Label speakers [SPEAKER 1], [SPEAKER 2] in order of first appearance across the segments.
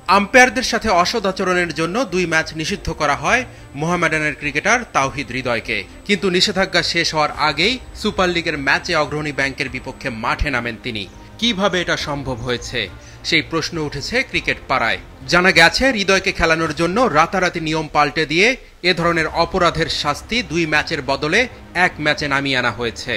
[SPEAKER 1] আম্পায়ারদের সাথে অসৎ আচরণের জন্য 2 ম্যাচ নিষিদ্ধ করা হয় মোহামেডানের ক্রিকেটার তাওহিদ হৃদয়কে। কিন্তু নিষেধাজ্ঞা শেষ হওয়ার আগেই সুপার লিগের ম্যাচে অগ্রণী ব্যাংকের বিপক্ষে মাঠে নামেন তিনি। কিভাবে এটা সম্ভব হয়েছে সেই প্রশ্ন উঠেছে ক্রিকেট পাড়ায়। জানা গেছে হৃদয়কে খেলানোর জন্য রাতারাতি নিয়ম পাল্টে দিয়ে এ ধরনের অপরাধের শাস্তি 2 ম্যাচের বদলে 1 ম্যাচে নামিয়ে আনা হয়েছে।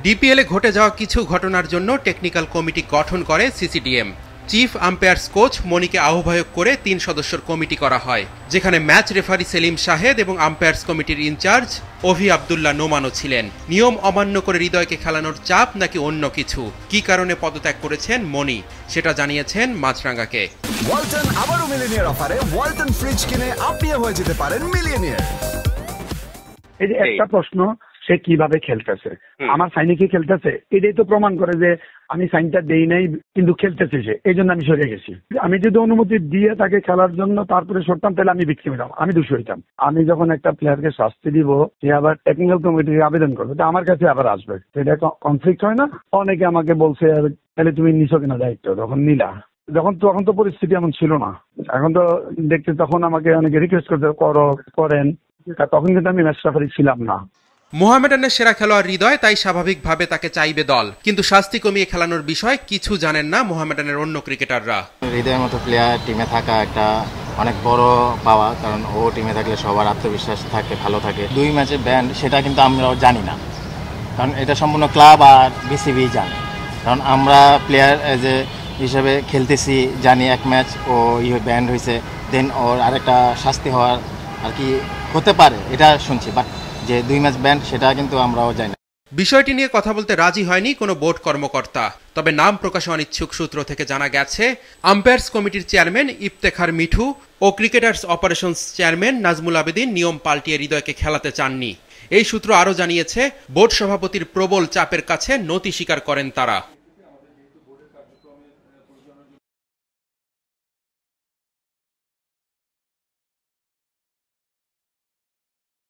[SPEAKER 1] ডিপিএলে ঘটে যাওয়া কিছু ঘটনার জন্য টেকনিক্যাল কমিটি গঠন করে সিসিডিএম। চিফ আম্পায়ার্স কোচ মনিকে আহ্বায়ক করে 3 সদস্যের কমিটি করা হয়, যেখানে ম্যাচ রেফারি সেলিম শাহেদ এবং আম্পায়ার্স কমিটির ইনচার্জ অভি আব্দুল্লাহ নোমানও ছিলেন। নিয়ম অমান্য করে হৃদয়কে খেলানোর চাপ নাকি অন্য কিছু, কি কারণে পদত্যাগ করেছেন মনি সেটা জানিয়েছেন মাছরাঙ্গাকে।
[SPEAKER 2] ওয়ালটন আবারও মিলিয়নিয়ার অফারে ওয়ালটন ফ্রিজ কিনে আপনিও হয়ে যেতে পারেন মিলিয়নিয়ার।
[SPEAKER 3] এই যে একটা প্রশ্ন, সে কিভাবে খেলতেছে, আমার সাইনে কি খেলতেছে, এটাই তো প্রমাণ করে যে আমি সাইনটা দেই নাই কিন্তু খেলতেছে সে, এই জন্য আমি সরে গেছি। আমি যদি অনুমতি দিয়ে তাকে খেলার জন্য তারপরে সরতাম তাহলে আমি ভিকটিম হইতাম, আমি দোষী হইতাম। আমি যখন একটা প্লেয়ারকে শাস্তি দিব, সে আবার টেকনিক্যাল কমিটিকে আবেদন করবে, তো আমার কাছে আবার আসবে, এটা কনফ্লিক্ট হয় না? অনেকে আমাকে বলছে তাহলে তুমি নিছো কিনা দায়িত্ব, তখন নিলা। তখন তো পরিস্থিতি এমন ছিল না, এখন তো দেখতে তখন আমাকে অনেকে রিকোয়েস্ট করতে করেন, তখন কিন্তু আমি ম্যাচ রেফারি ছিলাম না।
[SPEAKER 1] মোহামেডানের সেরা খেলোয়াড় হৃদয়, তাই স্বাভাবিকভাবে তাকে চাইবে দল, কিন্তু শাস্তি কমিয়ে খেলানোর বিষয় কিছু জানেন না মোহামেডানের অন্য ক্রিকেটাররা।
[SPEAKER 4] হৃদয়ের মতো প্লেয়ার টিমে থাকা একটা অনেক বড় পাওয়া, কারণ ও টিমে থাকলে সবার আত্মবিশ্বাস থাকে, ভালো থাকে। 2 ম্যাচে ব্যান সেটা কিন্তু আমরাও জানি না, কারণ এটা সম্পূর্ণ ক্লাব আর বিসিবি জানে। কারণ আমরা প্লেয়ার হিসেবে খেলতেছি, জানি 1 ম্যাচ ও ব্যান্ড হয়েছে, দেন ওর আরেকটা শাস্তি হওয়ার আর কি হতে পারে এটা শুনছি, বাট যে 2 ম্যাচ ব্যান্ড সেটা কিন্তু আমরাও জানি না।
[SPEAKER 1] বিষয়টি নিয়ে কথা বলতে রাজি হয়নি কোনো বোর্ড কর্মকর্তা, তবে নাম প্রকাশে অনিচ্ছুক সূত্র থেকে জানা গেছে আম্পায়ার্স কমিটির চেয়ারম্যান ইফতেখার মিঠু ও cricketers operations chairman Nazmul Abedin নিয়ম পাল্টিয়ে হৃদয়কে খেলাতে চাননি। এই সূত্র আরও জানিয়েছে বোর্ড সভাপতির প্রবল চাপের কাছে নতি স্বীকার করেন তারা।